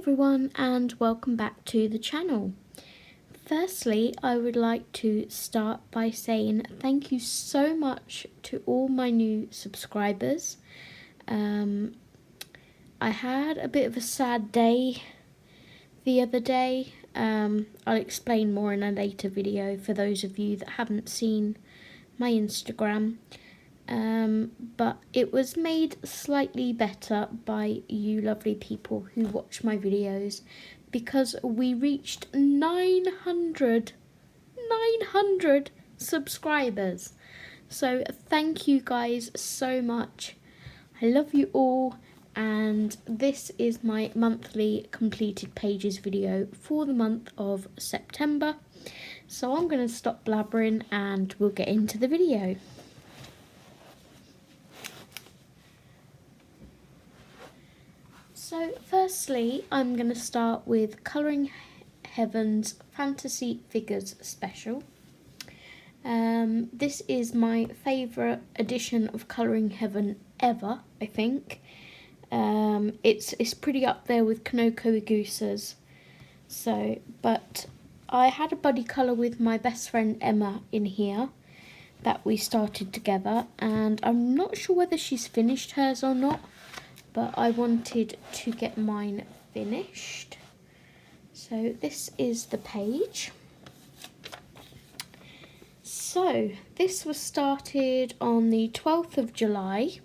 everyone and welcome back to the channel. Firstly, I would like to start by saying thank you so much to all my new subscribers. I had a bit of a sad day the other day. I'll explain more in a later video for those of you that haven't seen my Instagram. But it was made slightly better by you lovely people who watch my videos because we reached 900 subscribers. So thank you guys so much. I love you all, and this is my monthly completed pages video for the month of September. So I'm going to stop blabbering and we'll get into the video. So firstly, I'm going to start with Colouring Heaven's Fantasy Figures Special. This is my favourite edition of Colouring Heaven ever, I think. It's pretty up there with Kanoko Igusa's. So, but I had a buddy colour with my best friend Emma in here that we started together, and I'm not sure whether she's finished hers or not, but I wanted to get mine finished. So this is the page. So this was started on the 12th of July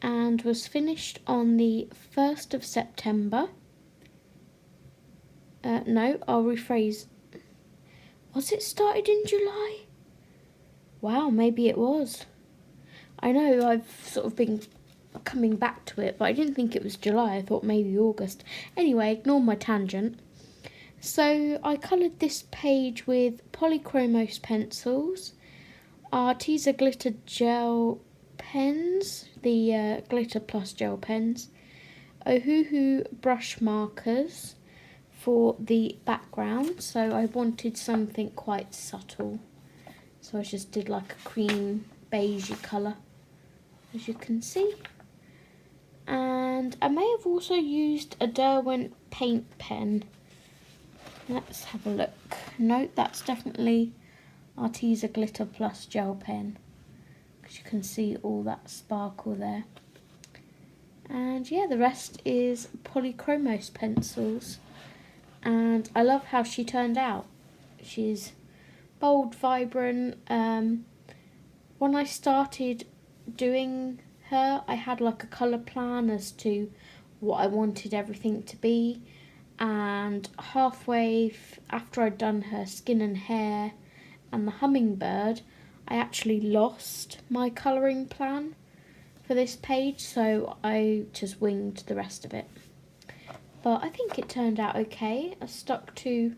and was finished on the 1st of September. No, I'll rephrase. Was it started in July? Wow, maybe it was. I know I've sort of been coming back to it, but I didn't think it was July. I thought maybe August. Anyway, ignore my tangent. So I coloured this page with Polychromos pencils, Arteza glitter gel pens, the glitter plus gel pens, Ohuhu brush markers for the background. So I wanted something quite subtle, so I just did like a cream beigey colour, as you can see. And I may have also used a Derwent paint pen. Let's have a look. No, that's definitely Arteza glitter plus gel pen, because you can see all that sparkle there. And yeah, the rest is Polychromos pencils, and I love how she turned out. She's bold, vibrant. When I started doing her, I had like a colour plan as to what I wanted everything to be, and halfway after I'd done her skin and hair and the hummingbird, I actually lost my colouring plan for this page, so I just winged the rest of it. But I think it turned out okay. I stuck to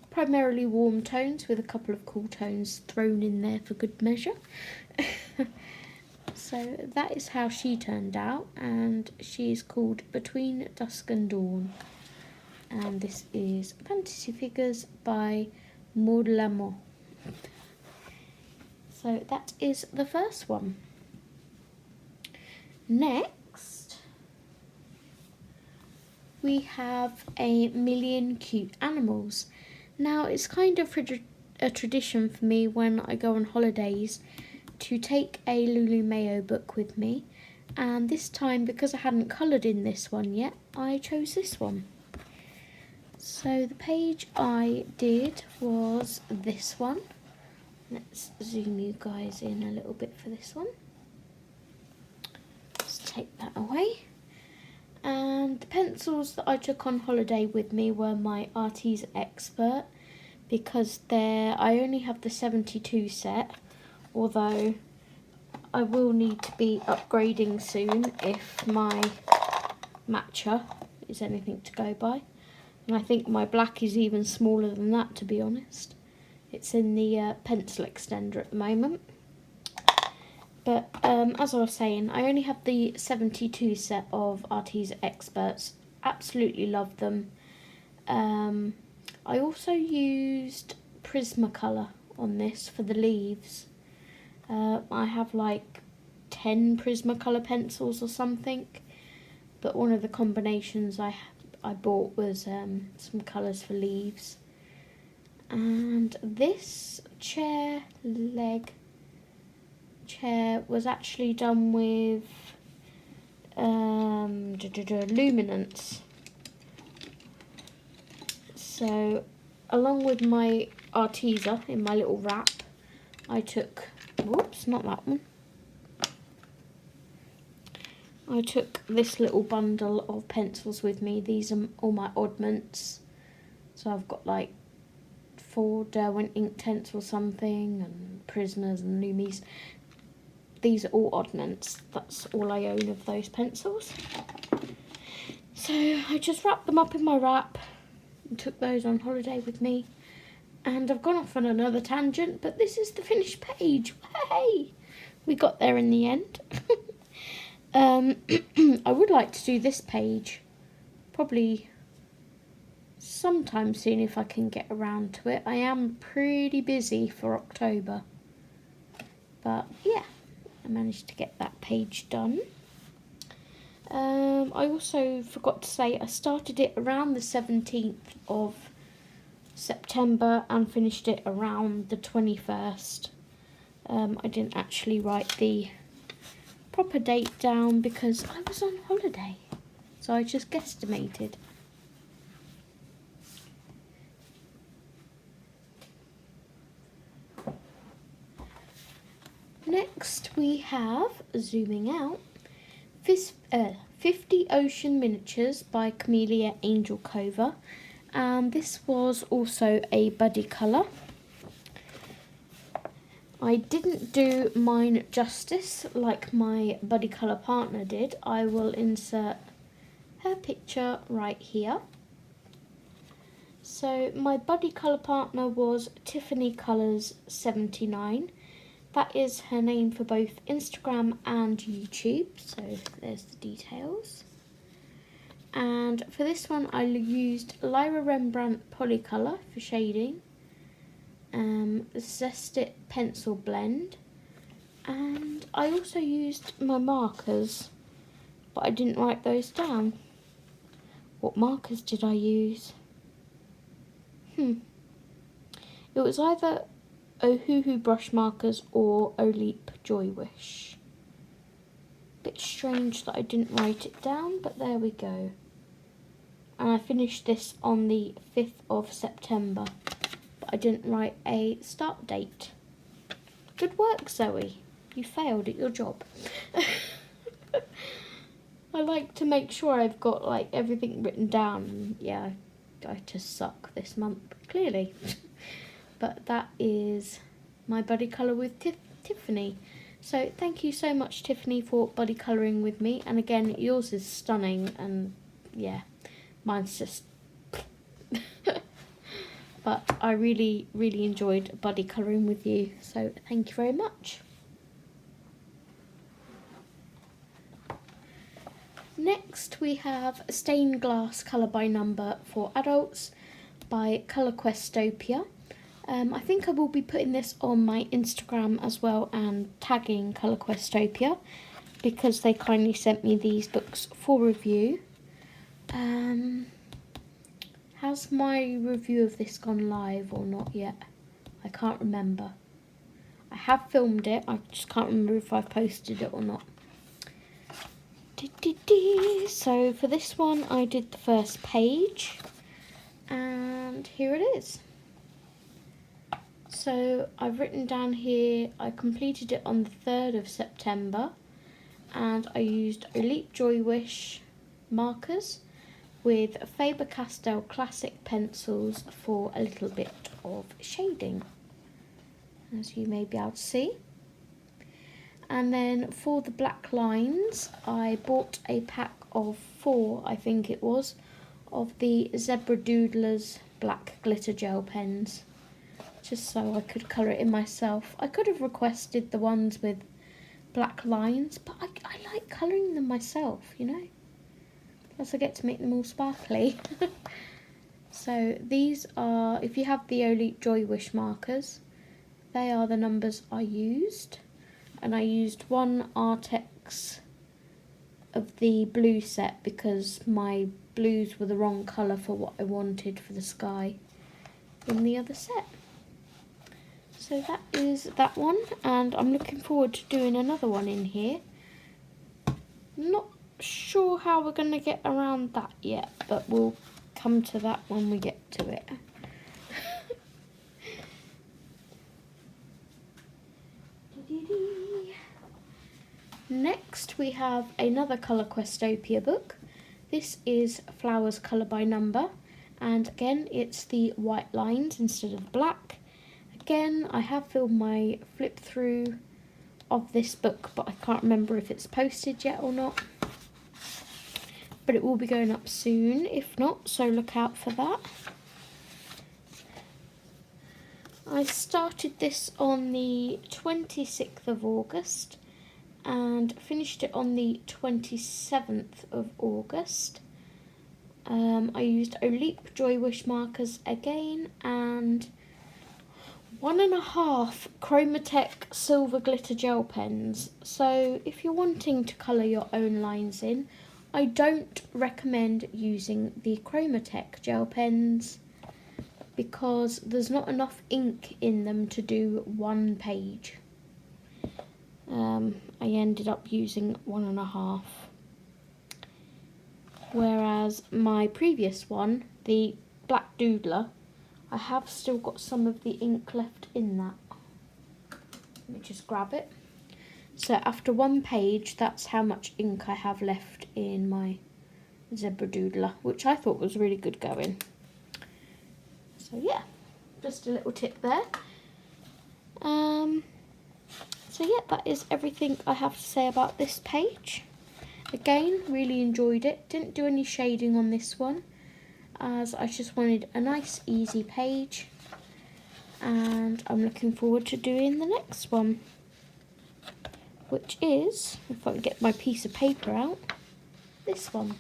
primarily warm tones with a couple of cool tones thrown in there for good measure. So that is how she turned out, and she is called Between Dusk and Dawn. And this is Fantasy Figures by Maud Lamont. So that is the first one. Next, we have A Million Cute Animals. Now, it's kind of a tradition for me when I go on holidays to take a Lulu Mayo book with me, and this time, because I hadn't coloured in this one yet, I chose this one. So the page I did was this one. Let's zoom you guys in a little bit for this one. Let's take that away. And the pencils that I took on holiday with me were my Arteza Expert, because I only have the 72 set, although I will need to be upgrading soon if my matcha is anything to go by. And I think my black is even smaller than that, to be honest. It's in the pencil extender at the moment. But as I was saying, I only have the 72 set of Arteza Experts. Absolutely love them. I also used Prismacolor on this for the leaves. I have like 10 Prismacolor pencils or something, but one of the combinations I bought was some colours for leaves. And this chair was actually done with luminance. So along with my Arteza in my little wrap, I took, whoops, not that one. I took this little bundle of pencils with me. These are all my oddments. So I've got like 4 Derwent Inktense or something, and Prismas and Lumis. These are all oddments. That's all I own of those pencils. So I just wrapped them up in my wrap and took those on holiday with me. And I've gone off on another tangent, but this is the finished page. Hey! We got there in the end. I would like to do this page probably sometime soon if I can get around to it. I am pretty busy for October, but yeah, I managed to get that page done. I also forgot to say I started it around the 17th of September and finished it around the 21st. I didn't actually write the proper date down because I was on holiday, so I just guesstimated. Next we have, zooming out, 50 Ocean Miniatures by Camellia Angel Cover, and this was also a buddy colour. I didn't do mine justice like my buddy colour partner did. I will insert her picture right here. So my buddy colour partner was Tiffany Colours 79. That is her name for both Instagram and YouTube, so there's the details. And for this one I used Lyra Rembrandt Polycolour for shading, Zest-It pencil blend, and I also used my markers, but I didn't write those down. What markers did I use? It was either Ohuhu brush markers or Oleep Joy Wish. Bit strange that I didn't write it down, but there we go. And I finished this on the 5th of September, but I didn't write a start date. Good work, Zoe. You failed at your job. I like to make sure I've got like everything written down. Yeah, I just suck this month, clearly. But that is my buddy colour with Tiffany. So thank you so much, Tiffany, for buddy colouring with me. And again, yours is stunning, and yeah, mine's just... But I really, really enjoyed buddy colouring with you, so thank you very much. Next we have Stained Glass Colour by Number for Adults by Colour Questopia. I think I will be putting this on my Instagram as well and tagging Colour Questopia because they kindly sent me these books for review. Has my review of this gone live or not yet? I can't remember. I have filmed it, I just can't remember if I've posted it or not. So for this one I did the first page, and here it is. So I've written down here, I completed it on the 3rd of September, and I used Oleep Joy Wish markers with Faber-Castell Classic pencils for a little bit of shading, as you may be able to see. And then for the black lines, I bought a pack of 4, I think it was, of the Zebra Doodlers black glitter gel pens, just so I could colour it in myself. I could have requested the ones with black lines, but I like colouring them myself, you know. Plus I get to make them all sparkly. So these are, if you have the Oleep Joy Wish markers, they are the numbers I used. And I used one Artex of the blue set because my blues were the wrong colour for what I wanted for the sky in the other set. So that is that one, and I'm looking forward to doing another one in here. Not sure how we're going to get around that yet, but we'll come to that when we get to it. Next we have another Colour Questopia book. This is Flowers Colour by Number, and again it's the white lines instead of black. Again, I have filmed my flip through of this book, but I can't remember if it's posted yet or not. But it will be going up soon, if not, so look out for that. I started this on the 26th of August and finished it on the 27th of August. I used Eeeeek Joy Wish markers again and 1.5 Chromatech silver glitter gel pens. So if you're wanting to colour your own lines in, I don't recommend using the Chromatech gel pens because there's not enough ink in them to do one page. I ended up using 1.5. Whereas my previous one, the Black Doodler, I have still got some of the ink left in that. Let me just grab it. So after one page, that's how much ink I have left in my Zebra Doodler, which I thought was really good going. So yeah, just a little tip there. So yeah, that is everything I have to say about this page. Again, really enjoyed it. Didn't do any shading on this one, as I just wanted a nice easy page, and I'm looking forward to doing the next one, which is, if I can get my piece of paper out, this one,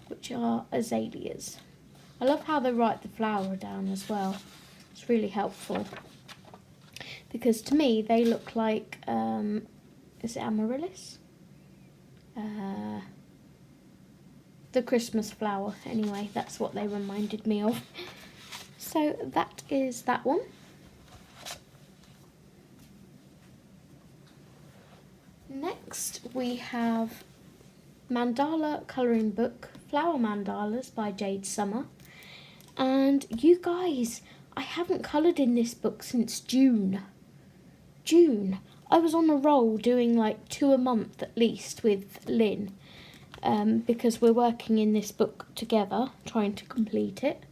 which are azaleas. I love how they write the flower down as well. It's really helpful because to me they look like, is it amaryllis? The Christmas flower, anyway, that's what they reminded me of. So that is that one. Next we have Mandala Colouring Book, Flower Mandalas by Jade Summer. And you guys, I haven't coloured in this book since June. I was on a roll doing like 2 a month at least with Lynn, because we're working in this book together, trying to complete it.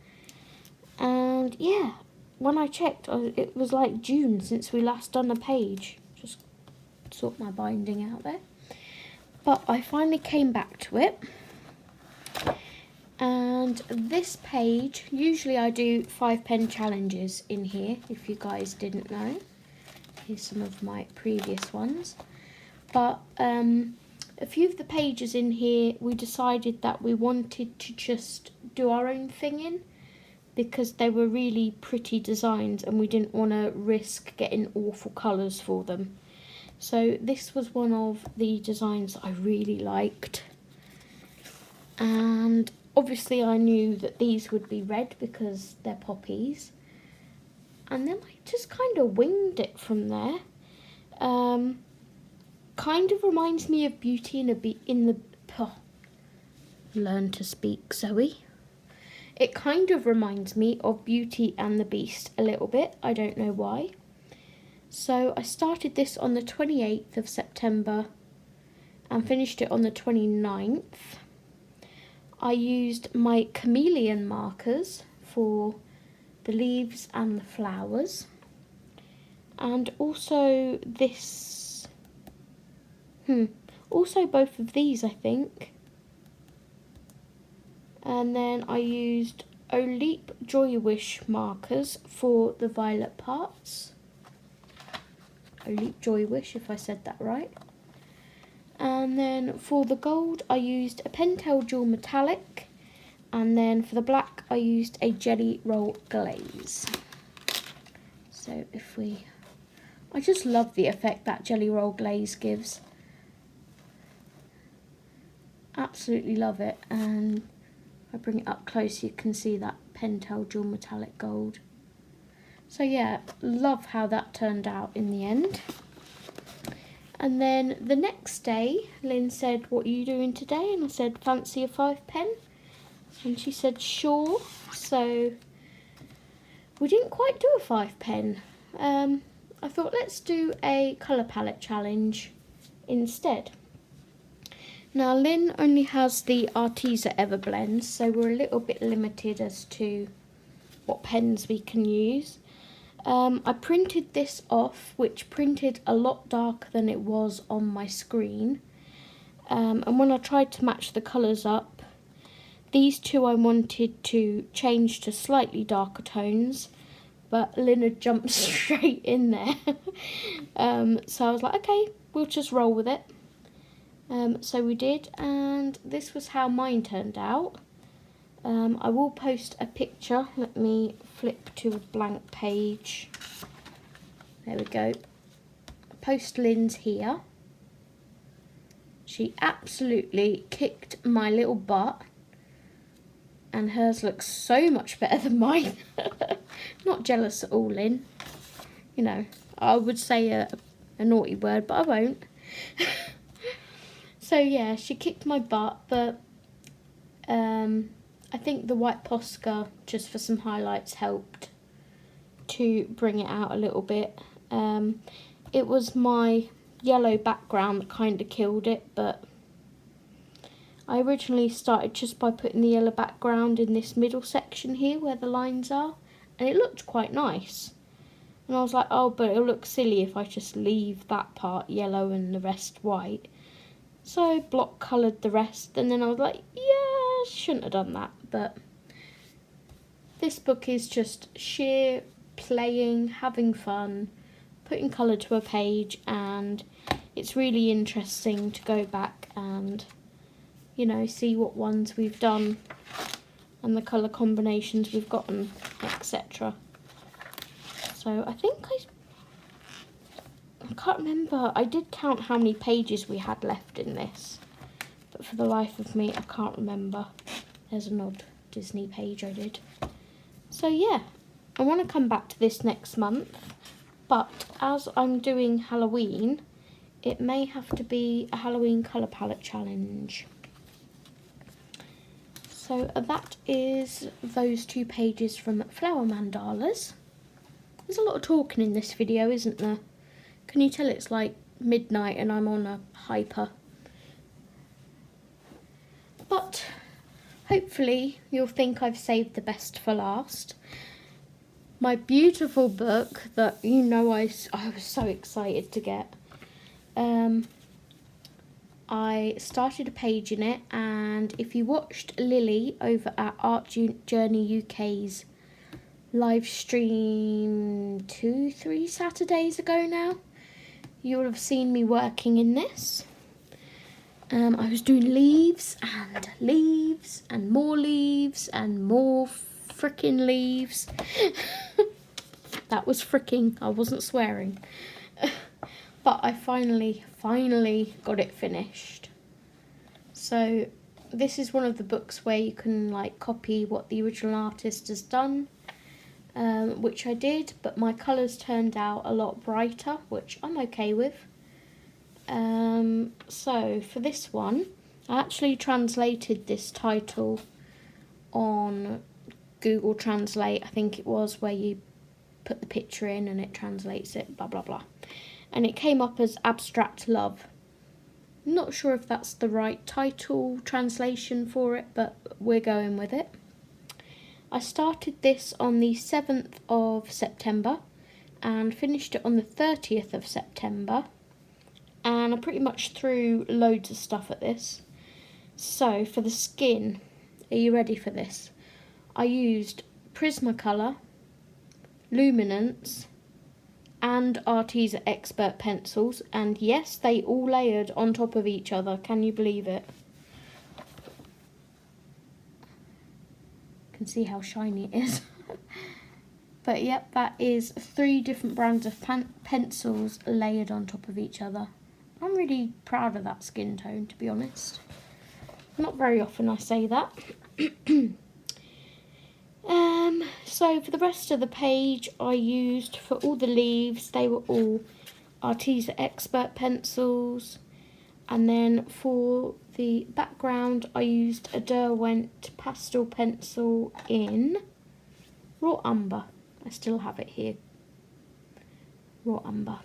And yeah, when I checked, it was like June since we last done a page. Just sort my binding out there. But I finally came back to it. And this page, usually I do 5 pen challenges in here, if you guys didn't know. Here's some of my previous ones. But a few of the pages in here, we decided that we wanted to just do our own thing in, because they were really pretty designs and we didn't want to risk getting awful colours for them. So this was one of the designs that I really liked. And obviously I knew that these would be red because they're poppies. And then I just kind of winged it from there. Kind of reminds me of Beauty in the learn to speak, Zoe. It kind of reminds me of Beauty and the Beast a little bit. I don't know why. So I started this on the 28th of September and finished it on the 29th. I used my chameleon markers for the leaves and the flowers, and also this, also both of these I think. And then I used Eeeeek Joy Wish markers for the violet parts. Eeeeek Joy Wish, if I said that right. And then for the gold I used a Pentel Jewel Metallic, and then for the black I used a Jelly Roll Glaze. So I just love the effect that Jelly Roll Glaze gives. absolutely love it, and if I bring it up close you can see that Pentel dual metallic gold. So yeah, love how that turned out in the end. And then the next day, Lynn said, "What are you doing today?" And I said, "Fancy a 5-pen?" And she said, "Sure." So we didn't quite do a 5-pen. I thought, let's do a colour palette challenge instead. Now Lynn only has the Arteza Everblends, so we're a little bit limited as to what pens we can use. I printed this off, which printed a lot darker than it was on my screen. And when I tried to match the colours up, these two I wanted to change to slightly darker tones, but Lynn had jumped straight in there. So I was like, okay, we'll just roll with it. So we did, and this was how mine turned out. I will post a picture. Let me flip to a blank page. There we go. Post Lynn's here. She absolutely kicked my little butt, and hers looks so much better than mine. Not jealous at all, Lynn. You know, I would say a naughty word, but I won't. So yeah, she kicked my butt, but I think the white Posca, just for some highlights, helped to bring it out a little bit. It was my yellow background that kind of killed it, but I originally started just by putting the yellow background in this middle section here where the lines are, and it looked quite nice. And I was like, oh, but it'll look silly if I just leave that part yellow and the rest white. So I block coloured the rest, and then I was like, yeah, shouldn't have done that. But this book is just sheer playing, having fun, putting colour to a page, and it's really interesting to go back and, you know, see what ones we've done and the colour combinations we've gotten, etc. So I think I can't remember, I did count how many pages we had left in this, but for the life of me I can't remember. There's an odd Disney page I did. So yeah, I want to come back to this next month, but as I'm doing Halloween, it may have to be a Halloween colour palette challenge. So that is those 2 pages from Flower Mandalas. There's a lot of talking in this video, isn't there? Can you tell it's like midnight and I'm on a hyper? But hopefully you'll think I've saved the best for last. My beautiful book that you know I was so excited to get. I started a page in it, and if you watched Lily over at Art Journey UK's live stream 2-3 Saturdays ago now, you'll have seen me working in this. I was doing leaves and more frickin' leaves. That was fricking, I wasn't swearing. But I finally got it finished. So this is one of the books where you can like copy what the original artist has done, which I did, but my colours turned out a lot brighter, which I'm okay with. So for this one, I actually translated this title on Google Translate, I think it was, where you put the picture in and it translates it, blah blah blah. And it came up as Abstract Love. I'm not sure if that's the right title translation for it, but we're going with it. I started this on the 7th of September and finished it on the 30th of September. And I pretty much threw loads of stuff at this. So for the skin, are you ready for this? I used Prismacolor, Luminance, and Arteza Expert pencils, and yes, they all layered on top of each other. Can you believe it? You can see how shiny it is. But yep, that is 3 different brands of pencils layered on top of each other. I'm really proud of that skin tone, to be honest. Not very often I say that. So for the rest of the page, I used, for all the leaves, they were all Arteza Expert pencils. And then for the background, I used a Derwent pastel pencil in Raw Umber. I still have it here. Raw Umber.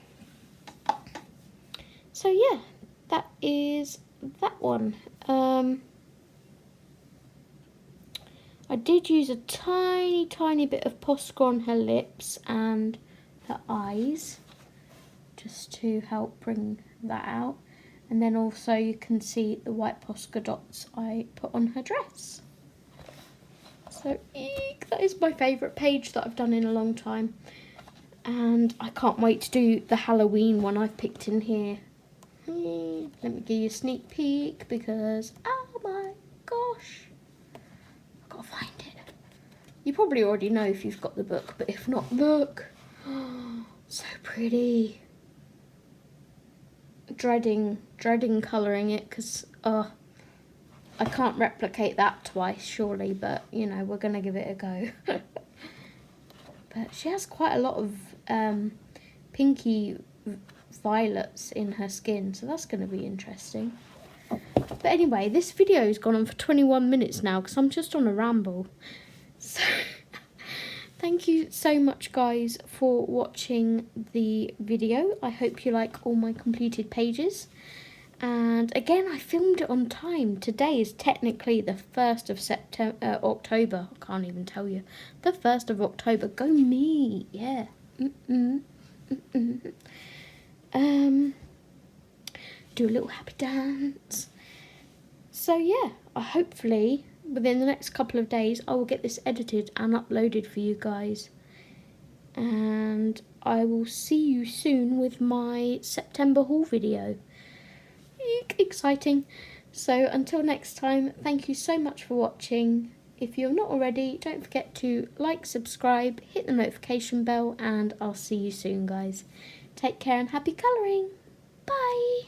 So yeah, that is that one. I did use a tiny bit of Posca on her lips and her eyes, just to help bring that out. And then also you can see the white Posca dots I put on her dress. So eek, that is my favourite page that I've done in a long time. And I can't wait to do the Halloween one I've picked in here. Let me give you a sneak peek because, oh my gosh, I've got to find it. You probably already know if you've got the book, but if not, look. So pretty. Dreading colouring it because I can't replicate that twice surely, but you know, we're gonna give it a go. But she has quite a lot of pinky violets in her skin, so that's going to be interesting. But anyway, this video has gone on for 21 minutes now because I'm just on a ramble. So thank you so much guys for watching the video. I hope you like all my completed pages. And again, I filmed it on time. Today is technically the 1st of October. I can't even tell you. The 1st of October. Go me. Yeah. Do a little happy dance. So yeah, hopefully within the next couple of days I will get this edited and uploaded for you guys. And I will see you soon with my September haul video. Exciting. So until next time, thank you so much for watching. If you're not already, don't forget to like, subscribe, hit the notification bell, and I'll see you soon guys. Take care and happy colouring. Bye.